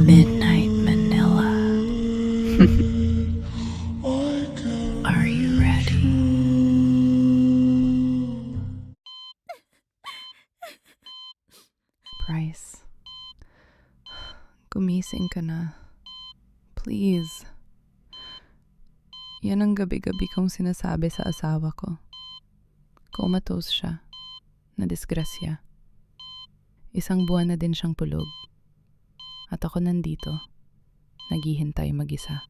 Midnight Manila. Are you ready? Bryce, gumising ka na. Please. Yan ang gabi-gabi kong sinasabi sa asawa ko. Comatose siya. Nadisgrasya. 1 buwan na din siyang tulog. At ako nandito, naghihintay mag-isa.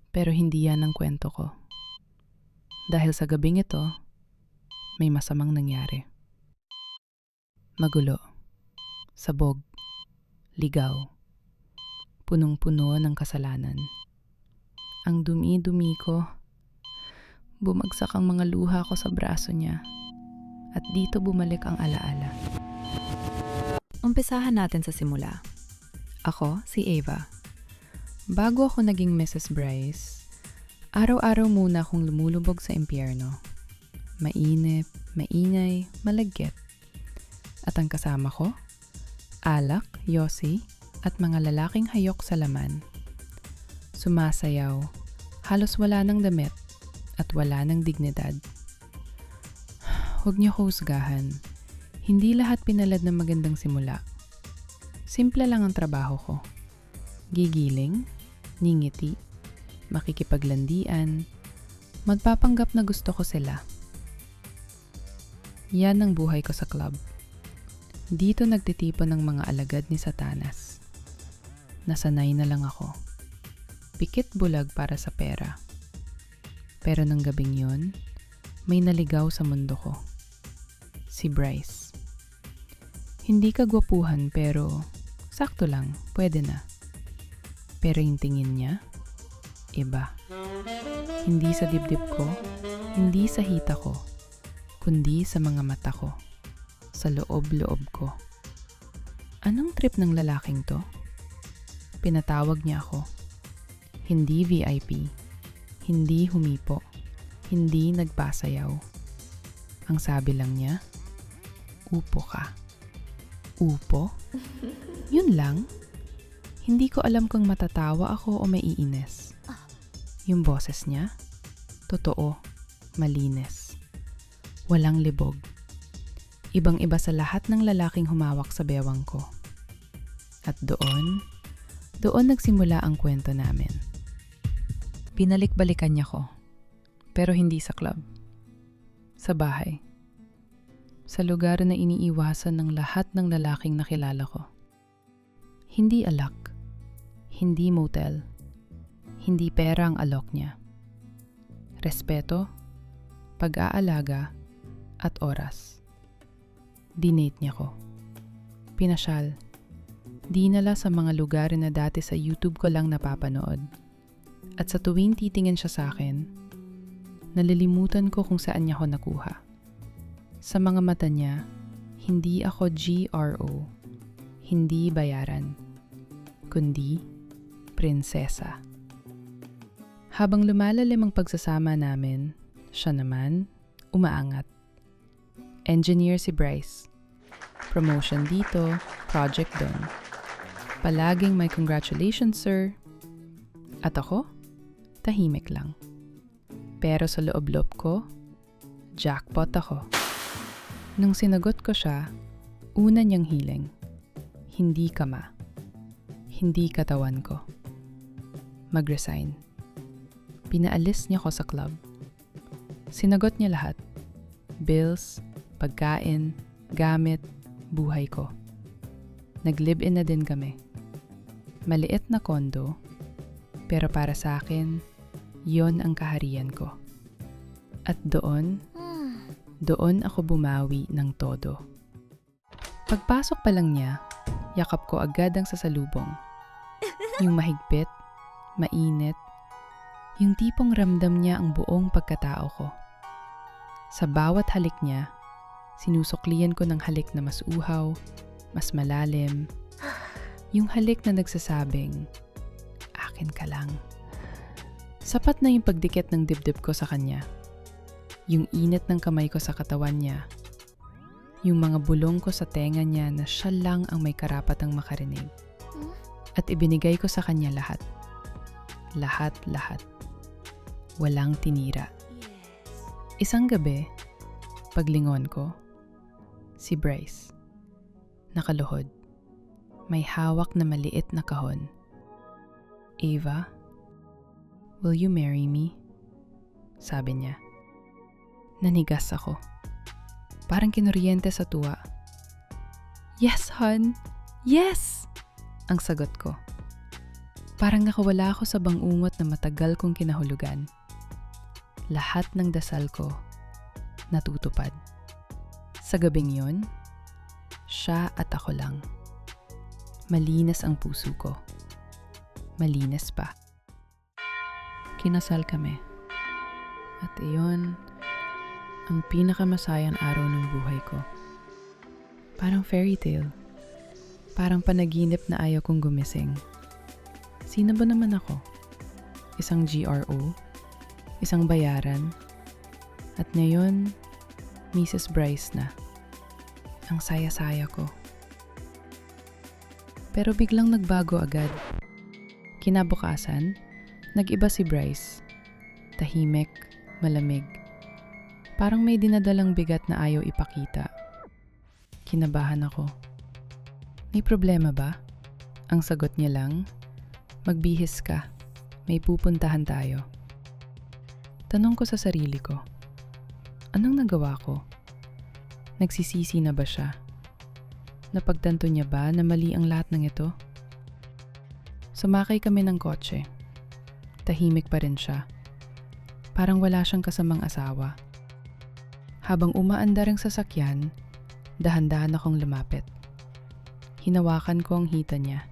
Pero hindi yan ang kwento ko. Dahil sa gabing ito, may masamang nangyari. Magulo, sabog, ligaw, punong-puno ng kasalanan. Ang dumi-dumi ko, bumagsak ang mga luha ko sa braso niya, at dito bumalik ang alaala. Umpisahan natin sa simula. Ako, si Ava. Bago ako naging Mrs. Bryce, araw-araw muna akong lumulubog sa impyerno. Mainip, maingay, malagkit. At ang kasama ko, alak, yosi, at mga lalaking hayok sa laman. Sumasayaw, halos wala ng damit, at wala ng dignidad. Huwag niyo ko husgahan. Hindi lahat pinalad ng magandang simula. Simple lang ang trabaho ko. Gigiling, ngingiti, makikipaglandian, magpapanggap na gusto ko sila. Yan ang buhay ko sa club. Dito nagtitipon ng mga alagad ni Satanas. Nasanay na lang ako. Pikit bulag para sa pera. Pero nang gabing yun, may naligaw sa mundo ko. Si Bryce. Hindi kagwapuhan pero sakto lang, pwede na. Pero yung tingin niya, iba. Hindi sa dibdib ko, hindi sa hita ko, kundi sa mga mata ko, sa loob-loob ko. Anong trip ng lalaking to? Pinatawag niya ako. Hindi VIP, hindi humipo, hindi nagpasayaw. Ang sabi lang niya, upo ka. Upo? Yun lang? Hindi ko alam kung matatawa ako o maiinis. Yung boses niya, totoo, malinis. Walang libog. Ibang-iba sa lahat ng lalaking humawak sa bewang ko. At doon nagsimula ang kwento namin. Pinalik-balikan niya ko, pero hindi sa club. Sa bahay. Sa lugar na iniiwasan ng lahat ng lalaking nakilala ko. Hindi alak, hindi motel, hindi pera ang alok niya. Respeto, pag-aalaga, at oras. Dinate niya ko. Pinasyal. Dinala sa mga lugar na dati sa YouTube ko lang napapanood. At sa tuwing titingin siya sa akin, nalilimutan ko kung saan niya ako nakuha. Sa mga mata niya, hindi ako GRO, hindi bayaran, kundi prinsesa. Habang lumalalim ang pagsasama namin, siya naman umaangat. Engineer si Bryce. Promotion dito, project doon. Palaging may congratulations sir. At ako, tahimik lang. Pero sa loob-loob ko, jackpot ako. Nung sinagot ko siya, una niyang hiling. Hindi ka ma. Hindi katawan ko. Mag-resign. Pinaalis niya ko sa club. Sinagot niya lahat. Bills, pagkain, gamit, buhay ko. Nag-live-in na din kami. Maliit na kondo, pero para sa akin, yon ang kaharian ko. At doon ako bumawi ng todo. Pagpasok pa lang niya, yakap ko agad ang sasalubong. Yung mahigpit, mainit, yung tipong ramdam niya ang buong pagkatao ko. Sa bawat halik niya, sinusuklian ko ng halik na mas uhaw, mas malalim. Yung halik na nagsasabing, akin ka lang. Sapat na yung pagdikit ng dibdib ko sa kanya. Yung init ng kamay ko sa katawan niya. Yung mga bulong ko sa tenga niya na siya lang ang may karapatang makarinig. At ibinigay ko sa kanya lahat. Lahat. Walang tinira. Isang gabi, paglingon ko, si Bryce, nakaluhod, may hawak na maliit na kahon. "Ava, will you marry me?" Sabi niya. Nanigas ako. Parang kinuryente sa tuwa. "Yes, hon! Yes!" Ang sagot ko. Parang nakawala ako sa bangungot na matagal kong kinahulugan. Lahat ng dasal ko natutupad. Sa gabing yun, siya at ako lang. Malinas ang puso ko. Malinis pa. Kinasal kami. At iyon, ang pinakamasayang araw ng buhay ko. Parang fairy tale. Parang panaginip na ayaw kong gumising. Sino ba naman ako? Isang GRO? Isang bayaran? At ngayon, Mrs. Bryce na. Ang saya-saya ko. Pero biglang nagbago agad. Kinabukasan, nag-iba si Bryce. Tahimik, malamig. Parang may dinadalang bigat na ayaw ipakita. Kinabahan ako. "May problema ba?" Ang sagot niya lang, "Magbihis ka. May pupuntahan tayo." Tanong ko sa sarili ko, anong nagawa ko? Nagsisisi na ba siya? Napagtanto niya ba na mali ang lahat ng ito? Sumakay kami ng kotse. Tahimik pa rin siya. Parang wala siyang kasamang asawa. Habang umaandar ang sasakyan, dahan-dahan akong lumapit. Hinawakan ko ang hita niya.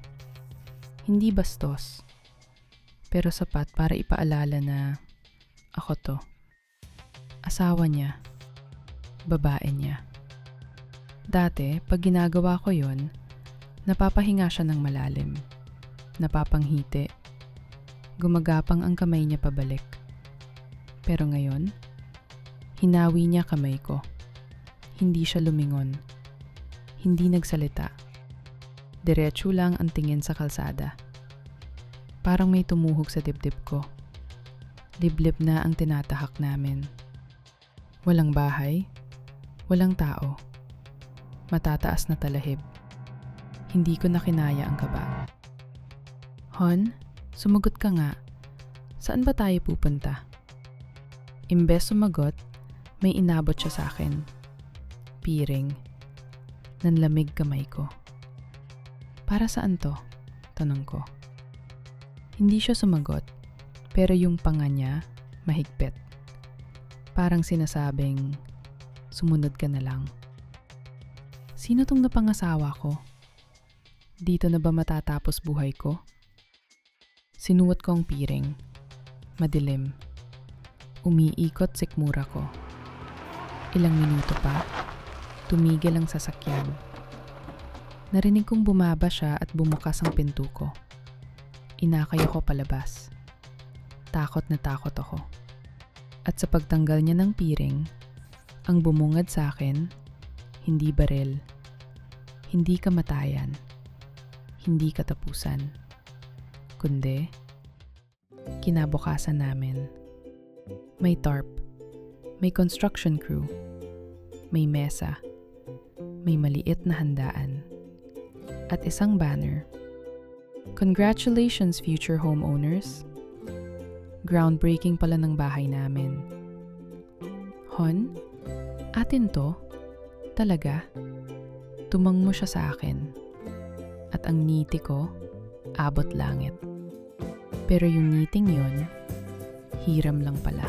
Hindi bastos, pero sapat para ipaalala na ako to. Asawa niya. Babae niya. Dati, pag ginagawa ko yon, napapahinga siya ng malalim. Napapanghiti. Gumagapang ang kamay niya pabalik. Pero ngayon, hinawi niya kamay ko. Hindi siya lumingon. Hindi nagsalita. Diretso lang ang tingin sa kalsada. Parang may tumuhog sa dibdib ko. Liblib na ang tinatahak namin. Walang bahay, walang tao. Matataas na talahib. Hindi ko na kinaya ang kaba. "Hon, sumagot ka nga. Saan ba tayo pupunta?" Imbes sumagot, may inabot siya sa akin. Piring. Nanlamig kamay ko. "Para saan to?" tanong ko. Hindi siya sumagot, pero yung panga niya mahigpit. Parang sinasabing, sumunod ka na lang. Sino tong napangasawa ko? Dito na ba matatapos buhay ko? Sinuot ko ang piring. Madilim. Umiikot sikmura ko. Ilang minuto pa, tumigil ang sasakyan. Narinig kong bumaba siya at bumukas ang pinto ko. Inakay ako palabas. Takot na takot ako. At sa pagtanggal niya ng piring, ang bumungad sa akin, hindi baril, hindi kamatayan, hindi katapusan, kundi kinabukasan namin. May tarp, may construction crew, may mesa, may maliit na handaan, at isang banner. "Congratulations, future homeowners. Groundbreaking pala ng bahay namin." "Hon, atin to? Talaga?" Tumangmo siya sa akin. At ang ngiti ko, abot langit. Pero yung ngiting yun, hiram lang pala.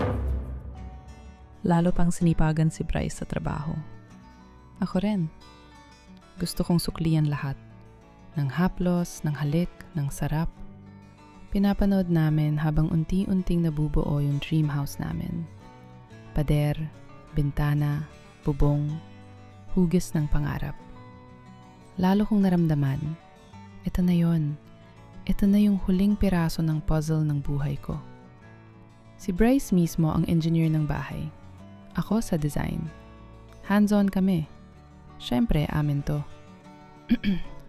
Lalo pang sinipagan si Bryce sa trabaho. Ako rin. Gusto kong suklian lahat. Ng haplos, ng halik, ng sarap. Pinapanood namin habang unti-unting nabubuo yung dream house namin. Pader, bintana, bubong, hugis ng pangarap. Lalo kong naramdaman, ito na yon. Ito na yung huling piraso ng puzzle ng buhay ko. Si Bryce mismo ang engineer ng bahay. Ako sa design. Hands-on kami. Siyempre, amin to.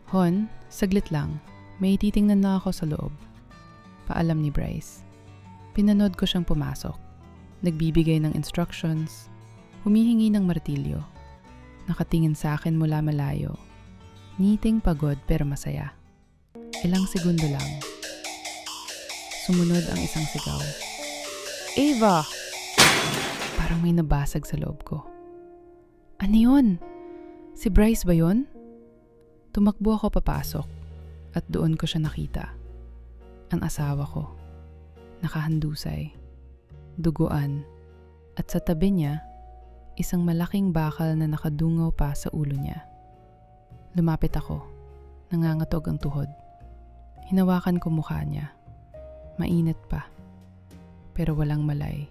"Hon, saglit lang. May titingnan na ako sa loob. Paalam ni Bryce. Pinanood ko siyang pumasok. Nagbibigay ng instructions. Humihingi ng martilyo. Nakatingin sa akin mula malayo. Ngiting pagod pero masaya. Ilang segundo lang. Sumunod ang isang sigaw. Ava! Parang may nabasag sa loob ko. Ano yun? Si Bryce ba yun? Tumakbo ako papasok at doon ko siya nakita. Ang asawa ko. Nakahandusay. Duguan. At sa tabi niya, isang malaking bakal na nakadungaw pa sa ulo niya. Lumapit ako. Nangangatog ang tuhod. Hinawakan ko mukha niya. Mainit pa. Pero walang malay.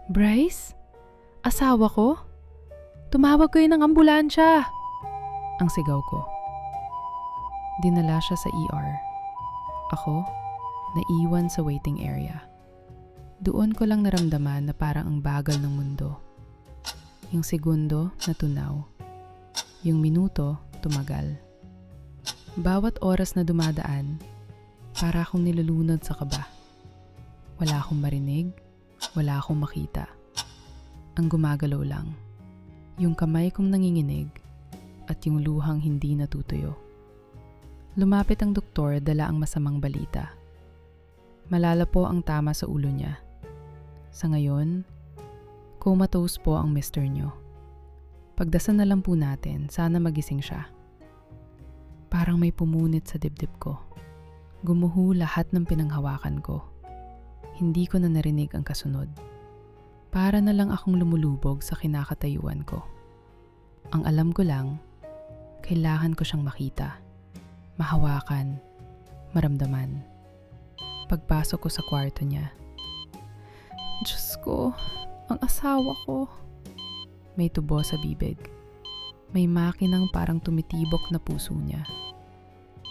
Bryce? Asawa ko? Tumawag kayo ng ambulansya! Ang sigaw ko. Dinala siya sa ER. Ako, naiwan sa waiting area. Doon ko lang naramdaman na parang ang bagal ng mundo. Yung segundo natunaw. Yung minuto tumagal. Bawat oras na dumadaan, para akong nilulunod sa kaba. Wala akong marinig, wala akong makita. Ang gumagalaw lang. Yung kamay kong nanginginig at yung luhang hindi natutuyo. Lumapit ang doktor, dala ang masamang balita. Malala po ang tama sa ulo niya. Sa ngayon, comatose po ang mister niyo. Pagdasal na lang po natin, sana magising siya. Parang may pumunit sa dibdib ko. Gumuho lahat ng pinanghawakan ko. Hindi ko na narinig ang kasunod. Para na lang akong lumulubog sa kinakatayuan ko. Ang alam ko lang, kailangan ko siyang makita, mahawakan, maramdaman. Pagpasok ko sa kwarto niya. Diyos ko, ang asawa ko. May tubo sa bibig. May makinang parang tumitibok na puso niya.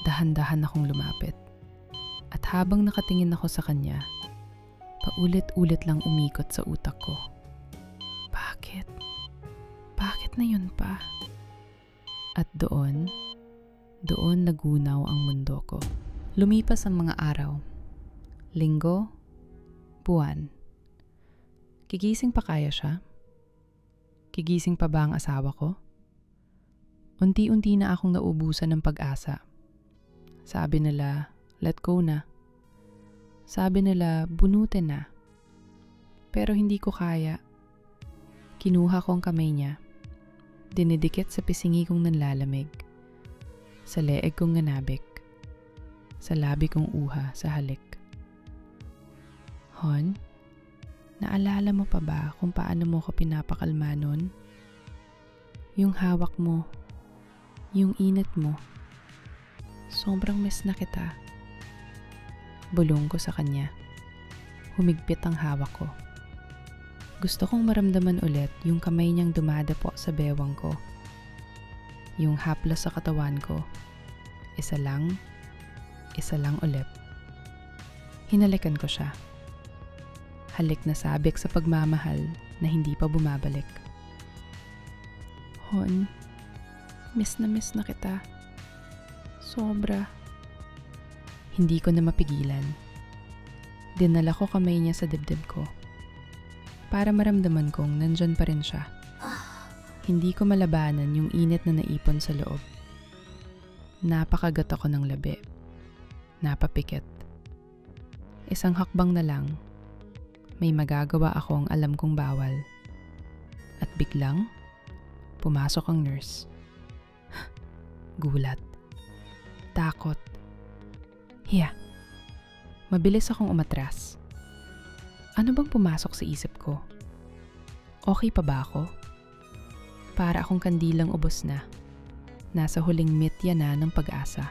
Dahan-dahan akong lumapit. At habang nakatingin ako sa kanya, paulit-ulit lang umikot sa utak ko. Bakit? Bakit na yun pa? At doon nagunaw ang mundo ko. Lumipas ang mga araw. Linggo, buwan. Gigising pa kaya siya? Gigising pa ba ang asawa ko? Unti-unti na akong naubusan ng pag-asa. Sabi nila, let go na. Sabi nila, bunutin na. Pero hindi ko kaya. Kinuha ko ang kamay niya. Dinidikit sa pisingi kong nanlalamig. Sa leeg kong nanabik. Sa labi kong uha sa halik. Hon, naalala mo pa ba kung paano mo ko pinapakalma nun? Yung hawak mo, yung init mo. Sobrang miss na kita. Bulong ko sa kanya. Humigpit ang hawak ko. Gusto kong maramdaman ulit yung kamay niyang dumadapo sa bewang ko. Yung haplos sa katawan ko. Isa lang ulit. Hinalikan ko siya. Halik na sabik sa pagmamahal na hindi pa bumabalik. Hon, miss na kita. Sobra. Hindi ko na mapigilan. Dinala ko kamay niya sa dibdib ko. Para maramdaman kong nandyan pa rin siya. Hindi ko malabanan yung init na naipon sa loob. Napakagat ako ng labi. Napapikit. Isang hakbang na lang, may magagawa akong alam kong bawal. At biglang, pumasok ang nurse. Gulat. Takot. Hiya. Mabilis akong umatras. Ano bang pumasok sa isip ko? Okay pa ba ako? Para akong kandilang ubos na. Nasa huling mitya na ng pag-asa.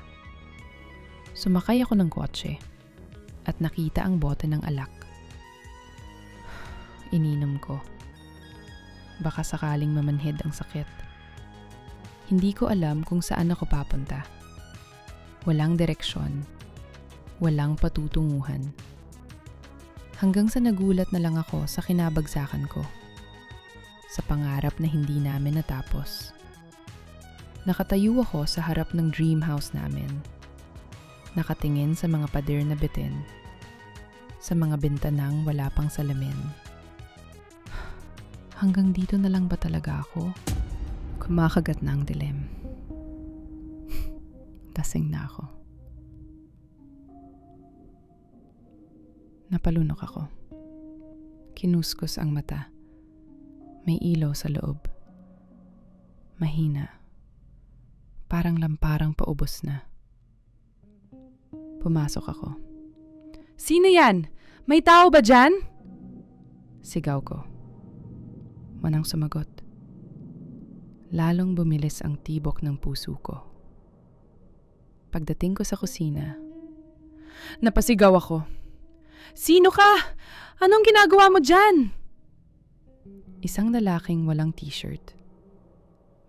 Sumakay ako ng kotse at nakita ang bote ng alak. Ininom ko. Baka sakaling mamanhid ang sakit. Hindi ko alam kung saan ako papunta. Walang direksyon. Walang patutunguhan. Hanggang sa nagulat na lang ako sa kinabagsakan ko. Sa pangarap na hindi namin natapos. Nakatayo ako sa harap ng dream house namin. Nakatingin sa mga pader na bitin, sa mga bintanang wala pang salamin. Hanggang dito na lang ba talaga ako? Kumakagat na ang dilim. Lasing na ako. Napalunok ako. Kinuskus ang mata. May ilaw sa loob. Mahina. Parang lamparang paubos na. Pumasok ako. "Sino yan? May tao ba dyan?" Sigaw ko. Walang sumagot. Lalong bumilis ang tibok ng puso ko. Pagdating ko sa kusina, napasigaw ako. "Sino ka? Anong ginagawa mo dyan?" Isang lalaking walang t-shirt.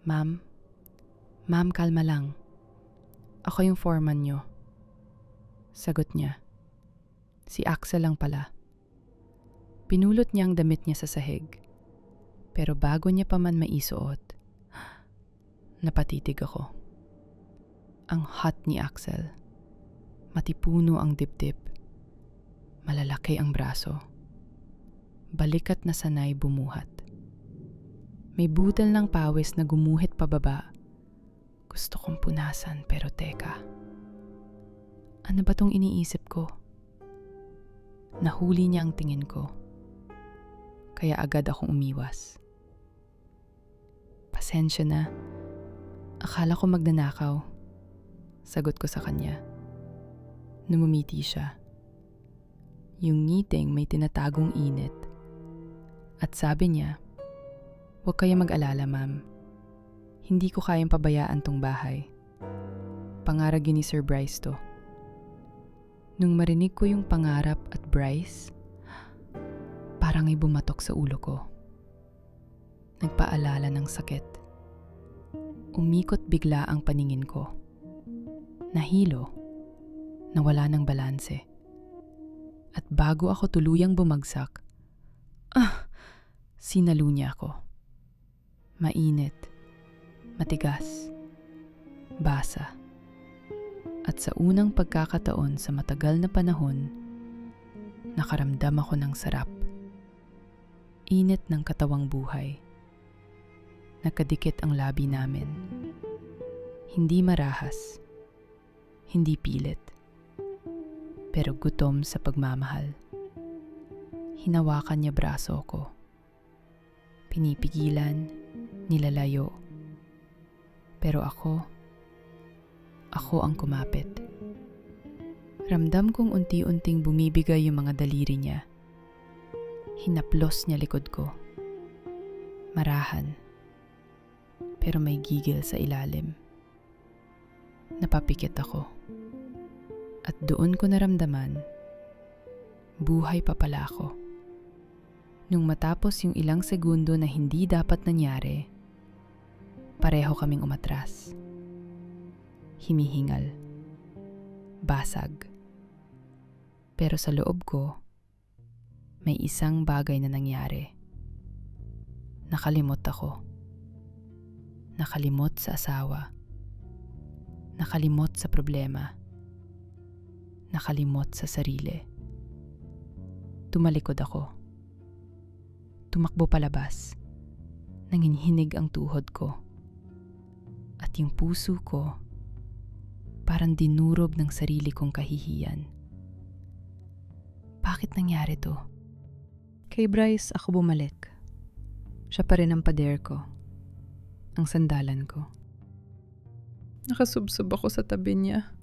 Ma'am, kalma lang. Ako yung foreman nyo." Sagot niya. Si Axel lang pala. Pinulot niya ang damit niya sa sahig. Pero bago niya pa man maisuot, napatitig ako. Ang hot ni Axel. Matipuno ang dibdib. Malalaki ang braso. Balikat na sanay bumuhat. May budal ng pawis na gumuhit pababa. Gusto kong punasan pero teka. Ano ba tong iniisip ko? Nahuli niya ang tingin ko. Kaya agad akong umiwas. "Pasensya na. Akala ko magnanakaw." Sagot ko sa kanya. Numumiti siya. Yung ngiting may tinatagong init. At sabi niya, "Huwag kayo mag-alala, ma'am. Hindi ko kayang pabayaan tong bahay. Pangarap ni Sir Bryce to." Nung marinig ko yung pangarap at Bryce, parang may bumatok sa ulo ko. Nagpaalala ng sakit. Umikot bigla ang paningin ko. Nahilo, nawala ng balanse. At bago ako tuluyang bumagsak, sinalo niya ako. Mainit, matigas, basa. At sa unang pagkakataon sa matagal na panahon, nakaramdam ako ng sarap. Init ng katawang buhay. Nakadikit ang labi namin. Hindi marahas, hindi pilit, pero gutom sa pagmamahal. Hinawakan niya braso ko. Pinipigilan, nilalayo. Pero ako ang kumapit. Ramdam kong unti-unting bumibigay yung mga daliri niya. Hinaplos niya likod ko. Marahan, pero may gigil sa ilalim. Napapikit ako. At doon ko naramdaman, buhay pa pala ako. Nung matapos yung ilang segundo na hindi dapat nangyari, pareho kaming umatras. Himihingal. Basag. Pero sa loob ko, may isang bagay na nangyari. Nakalimot ako. Nakalimot sa asawa. Nakalimot sa problema. Nakalimot sa sarili. Tumalikod ako. Tumakbo palabas. Nanginhinig ang tuhod ko. At yung puso ko, parang dinurob ng sarili kong kahihiyan. Bakit nangyari to? Kay Bryce ako bumalik. Siya pa rin ang pader ko. Ang sandalan ko. Nakasubsob ako sa tabi niya.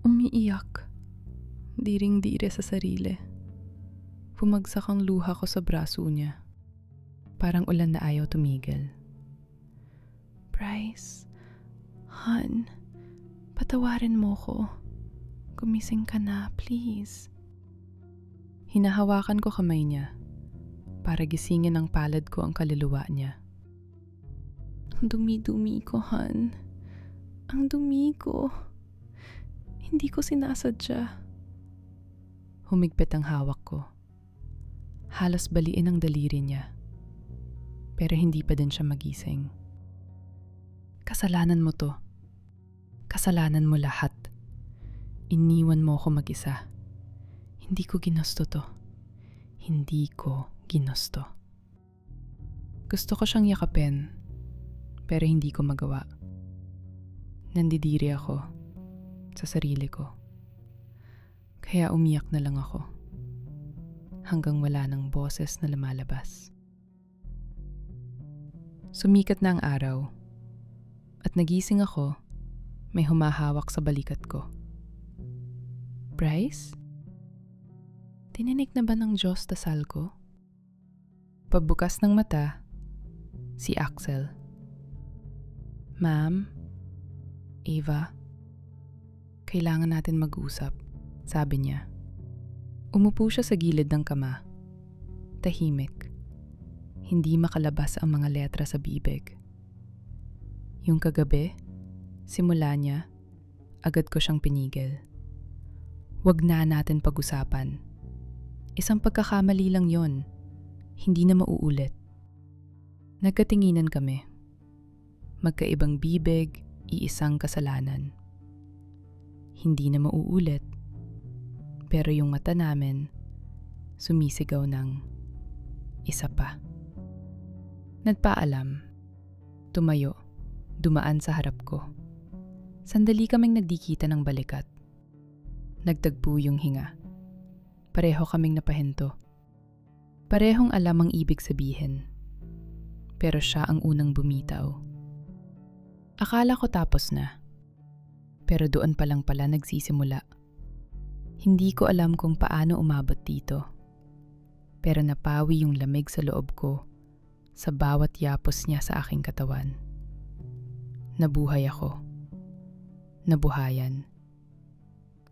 Umiiyak. Diring-dire sa sarili. Pumagsak ang luha ko sa braso niya. Parang ulan na ayaw tumigil. "Bryce, hon, patawarin mo ko. Gumising ka na, please." Hinahawakan ko kamay niya para gisingin ng palad ko ang kaluluwa niya. "Ang dumi-dumi ko, hon. Ang dumi ko. Hindi ko sinasadya." Humigpit ang hawak ko. Halos baliin ang daliri niya. Pero hindi pa din siya magising. "Kasalanan mo to. Kasalanan mo lahat. Iniwan mo ako mag-isa. Hindi ko ginusto to. Hindi ko ginusto. Gusto ko siyang yakapin, pero hindi ko magawa. Nandidiri ako sa sarili ko. Kaya umiyak na lang ako. Hanggang wala ng boses na lumalabas. Sumikat na ang araw. At nagising ako, may humahawak sa balikat ko. Bryce? Tininig na ba ng Diyos dasal ko? Pagbukas ng mata, si Axel. Ma'am, Eva, kailangan natin mag-usap, sabi niya. Umupo siya sa gilid ng kama. Tahimik. Hindi makalabas ang mga letra sa bibig. Yung kagabi, simula niya, agad ko siyang pinigil. Wag na natin pag-usapan. Isang pagkakamali lang yon. Hindi na mauulit. Nagkatinginan kami. Magkaibang bibig, iisang kasalanan. Hindi na mauulit. Pero yung mata namin, sumisigaw ng isa pa. Nagpaalam. Tumayo. Dumaan sa harap ko. Sandali kaming nagdikita ng balikat. Nagtagpo yung hinga. Pareho kaming napahinto. Parehong alam ang ibig sabihin. Pero siya ang unang bumitaw. Akala ko tapos na. Pero doon pa lang pala nagsisimula. Hindi ko alam kung paano umabot dito. Pero napawi yung lamig sa loob ko sa bawat yapos niya sa aking katawan. Nabuhay ako. Nabuhayan.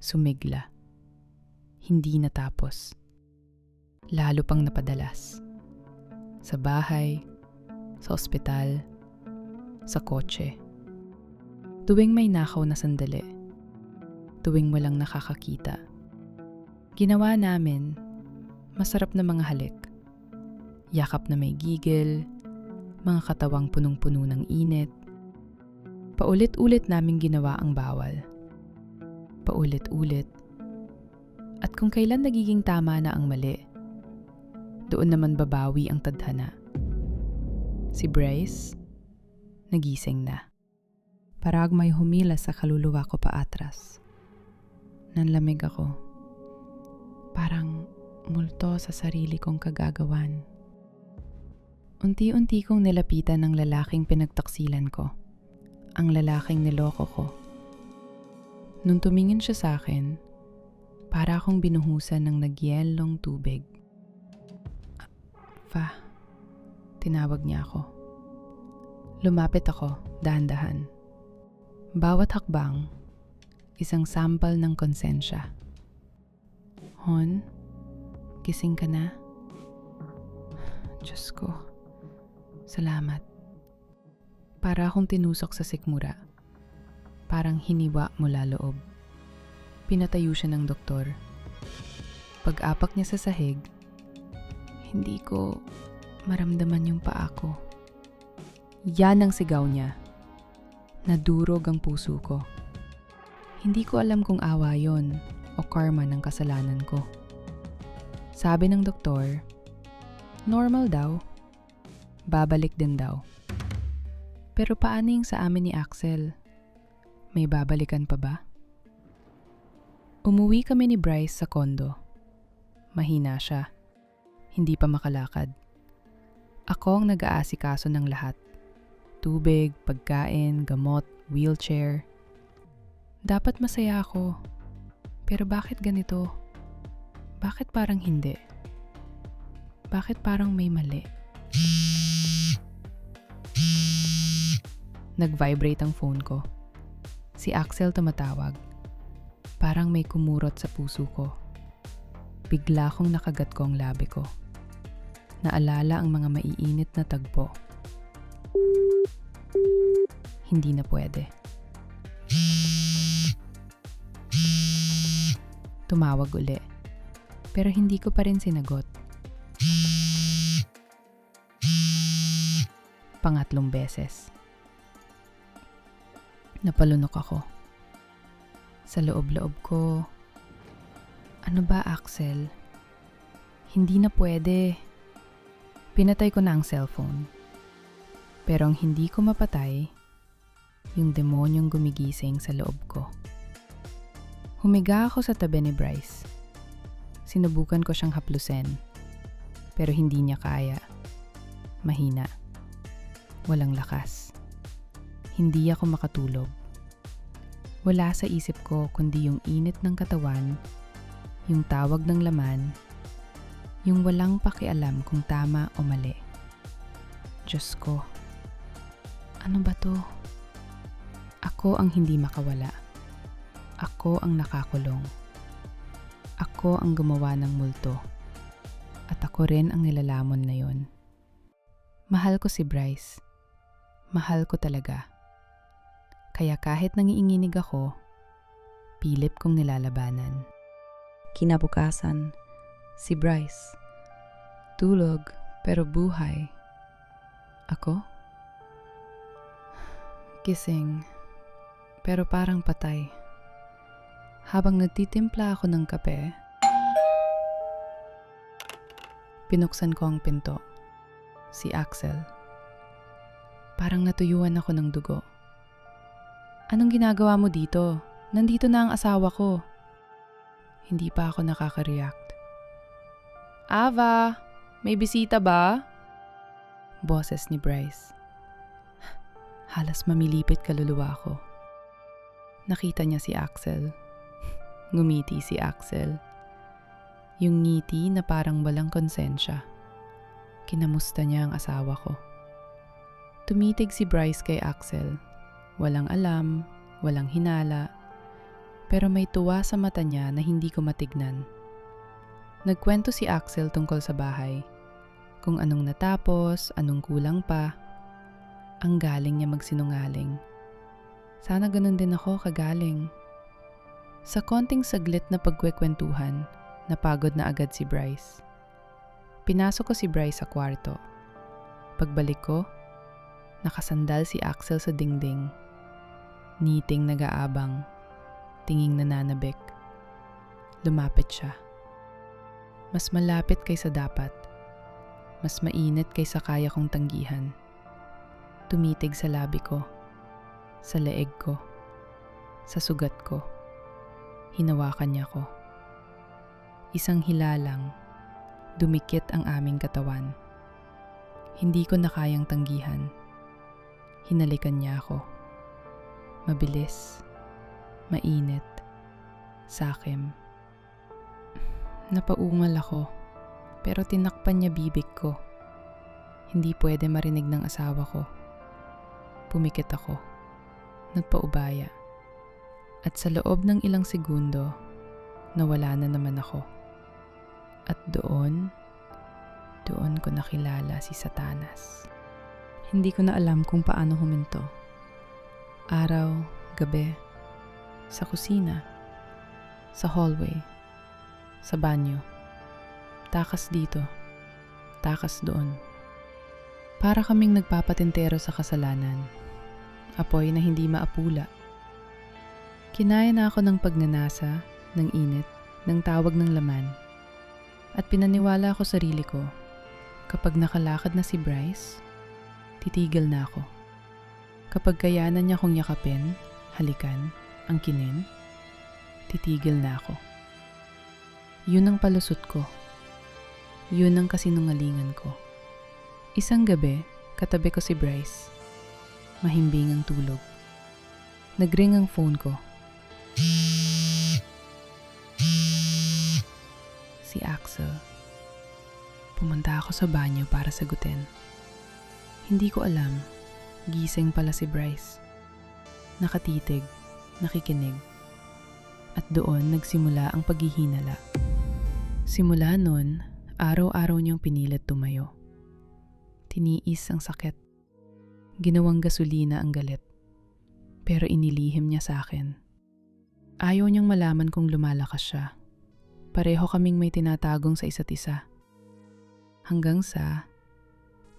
Sumigla. Hindi natapos. Lalo pang napadalas. Sa bahay, sa ospital, sa kotse. Tuwing may nakaw na sandali. Tuwing walang nakakakita. Ginawa namin masarap na mga halik. Yakap na may gigil, mga katawang punong-puno ng init. Paulit-ulit naming ginawa ang bawal. Paulit-ulit. At kung kailan nagiging tama na ang mali, doon naman babawi ang tadhana. Si Bryce, nagising na. Parang may humila sa kaluluwa ko paatras. Nanlamig ako. Parang multo sa sarili kong kagagawan. Unti-unti kong nilapitan ng lalaking pinagtaksilan ko. Ang lalaking niloko ko. Nung tumingin siya sa akin, para akong binuhusan ng nagyelong tubig. Fa, tinawag niya ako. Lumapit ako, dahan-dahan. Bawat hakbang, isang sampal ng konsensya. Hon, gising ka na? Diyos ko, salamat. Para akong tinusok sa sikmura. Parang hiniwa mula loob. Pinatayo siya ng doktor. Pag-apak niya sa sahig, hindi ko maramdaman yung paa ko. Yan ang sigaw niya. Nadurog ang puso ko. Hindi ko alam kung awa yon o karma ng kasalanan ko. Sabi ng doktor, normal daw. Babalik din daw. Pero paano yung sa amin ni Axel? May babalikan pa ba? Umuwi kami ni Bryce sa kondo. Mahina siya. Hindi pa makalakad. Ako ang nag-aasikaso ng lahat. Tubig, pagkain, gamot, wheelchair. Dapat masaya ako. Pero bakit ganito? Bakit parang hindi? Bakit parang may mali? Nag-vibrate ang phone ko. Si Axel tumatawag. Parang may kumurot sa puso ko. Bigla kong nakagat ko ang labi ko. Naalala ang mga maiinit na tagpo. Hindi na pwede. Tumawag uli. Pero hindi ko pa rin sinagot. Pangatlong beses. Napalunok ako. Sa loob-loob ko, ano ba, Axel? Hindi na pwede. Pinatay ko na ang cellphone. Pero ang hindi ko mapatay, yung demonyong gumigising sa loob ko. Humiga ako sa tabi ni Bryce. Sinubukan ko siyang haplusin, pero hindi niya kaya. Mahina. Walang lakas. Hindi ako makatulog. Wala sa isip ko kundi yung init ng katawan, yung tawag ng laman, yung walang pakialam kung tama o mali. Diyos ko, ano ba to? Ako ang hindi makawala. Ako ang nakakulong. Ako ang gumawa ng multo. At ako rin ang nilalamon na yon. Mahal ko si Bryce. Mahal ko talaga. Kaya kahit nangiinginig ako, pilit kong nilalabanan. Kinabukasan, si Bryce. Tulog pero buhay. Ako? Gising, pero parang patay. Habang nagtitimpla ako ng kape, pinuksan ko ang pinto. Si Axel. Parang natuyuan ako ng dugo. Anong ginagawa mo dito? Nandito na ang asawa ko. Hindi pa ako nakaka-react. Ava, may bisita ba? Boses ni Bryce. Halos mamilipit kaluluwa ko. Nakita niya si Axel. Ngumiti si Axel. Yung ngiti na parang walang konsensya. Kinamusta niya ang asawa ko. Tumitig si Bryce kay Axel. Walang alam, walang hinala, pero may tuwa sa mata niya na hindi ko matignan. Nagkwento si Axel tungkol sa bahay. Kung anong natapos, anong kulang pa. Ang galing niya magsinungaling. Sana ganun din ako kagaling. Sa konting saglit na pagkwekwentuhan, napagod na agad si Bryce. Pinasok ko si Bryce sa kwarto. Pagbalik ko, nakasandal si Axel sa dingding. Ngiting nag-aabang, tinging nananabik. Lumapit siya. Mas malapit kaysa dapat. Mas mainit kaysa kaya kong tanggihan. Tumitig sa labi ko, sa leeg ko, sa sugat ko. Hinawakan niya ko. Isang hilalang, dumikit ang aming katawan. Hindi ko na kayang tanggihan. Hinalikan niya ako. Mabilis, mainit, sakim. Napaungal ako, pero tinakpan niya bibig ko. Hindi pwede marinig ng asawa ko. Pumikit ako, nagpaubaya. At sa loob ng ilang segundo, nawala na naman ako. At doon ko nakilala si Satanas. Hindi ko na alam kung paano huminto. Araw, gabi, sa kusina, sa hallway, sa banyo. Takas dito, takas doon. Para kaming nagpapatintero sa kasalanan. Apoy na hindi maapula. Kinaya na ako ng pagnanasa, ng init, ng tawag ng laman. At pinaniwala ko sarili ko, kapag nakalakad na si Bryce, titigil na ako. Kapag kayanan niya kong yakapin, halikan, angkinin, titigil na ako. Yun ang palusot ko. Yun ang kasinungalingan ko. Isang gabi, katabi ko si Bryce. Mahimbing ang tulog. Nagring ang phone ko. Si Axel. Pumunta ako sa banyo para sagutin. Hindi ko alam. Gising pala si Bryce. Nakatitig, nakikinig. At doon nagsimula ang paghihinala. Simula nun, araw-araw niyang pinilit tumayo. Tiniis ang sakit. Ginawang gasolina ang galit. Pero inilihim niya sa akin. Ayaw niyang malaman kung lumalakas siya. Pareho kaming may tinatagong sa isa't isa. Hanggang sa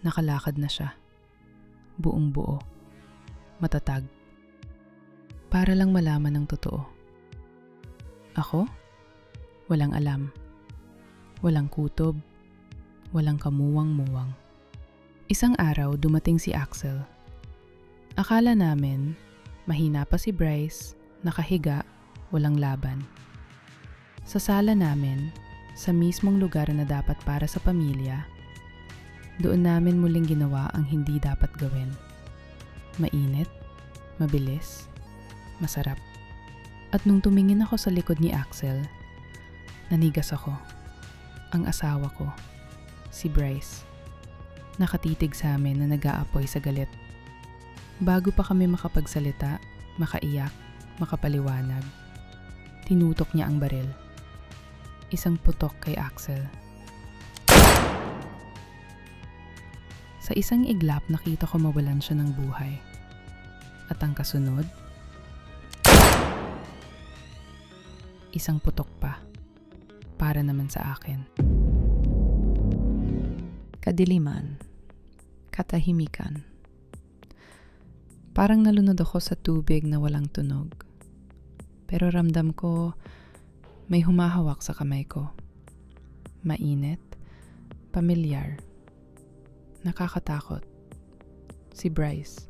nakalakad na siya. Buong buo. Matatag. Para lang malaman ng totoo. Ako? Walang alam. Walang kutob. Walang kamuwang-muwang. Isang araw dumating si Axel. Akala namin, mahina pa si Bryce, nakahiga, walang laban. Sa sala namin, sa mismong lugar na dapat para sa pamilya, doon namin muling ginawa ang hindi dapat gawin. Mainit, mabilis, masarap. At nung tumingin ako sa likod ni Axel, nanigas ako. Ang asawa ko, si Bryce, nakatitig sa amin na nag-aapoy sa galit. Bago pa kami makapagsalita, makaiyak, makapaliwanag, tinutok niya ang baril. Isang putok kay Axel. Sa isang iglap nakita ko mawalan siya ng buhay. At ang kasunod, isang putok pa, para naman sa akin. Kadiliman, katahimikan. Parang nalunod ako sa tubig na walang tunog. Pero ramdam ko may humahawak sa kamay ko. Mainit, pamilyar, nakakatakot. Si Bryce,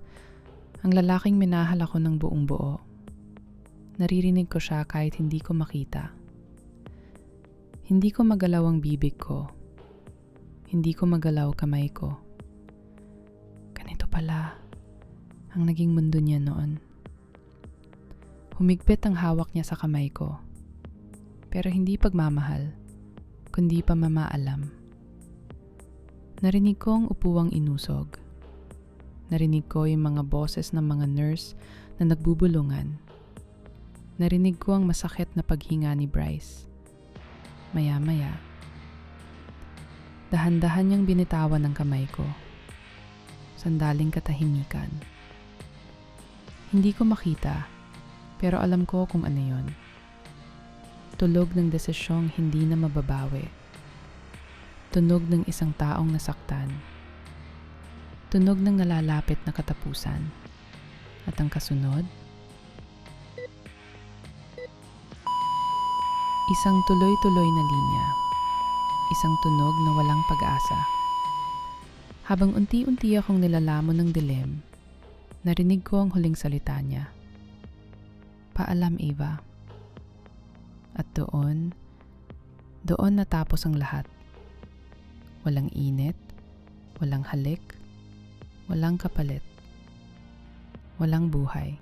ang lalaking minahal ako ng buong buo. Naririnig ko siya kahit hindi ko makita. Hindi ko magalaw ang bibig ko. Hindi ko magalaw kamay ko. Ganito pala ang naging mundo niya noon. Humigpit ang hawak niya sa kamay ko. Pero hindi pagmamahal, kundi pamamaalam. Narinig ko ang upuwang inusog. Narinig ko yung mga boses ng mga nurse na nagbubulungan. Narinig ko ang masakit na paghinga ni Bryce. Maya-maya, dahan-dahan niyang binitawan ang kamay ko. Sandaling katahimikan. Hindi ko makita, pero alam ko kung ano yon. Tulog ng desisyong hindi na mababawi. Tunog ng isang taong nasaktan. Tunog ng nalalapit na katapusan. At ang kasunod, isang tuloy-tuloy na linya. Isang tunog na walang pag-asa. Habang unti-unti akong nilalamon ng dilim, narinig ko ang huling salita niya. Paalam, Eva. At doon natapos ang lahat. Walang init, walang halik, walang kapalit, walang buhay.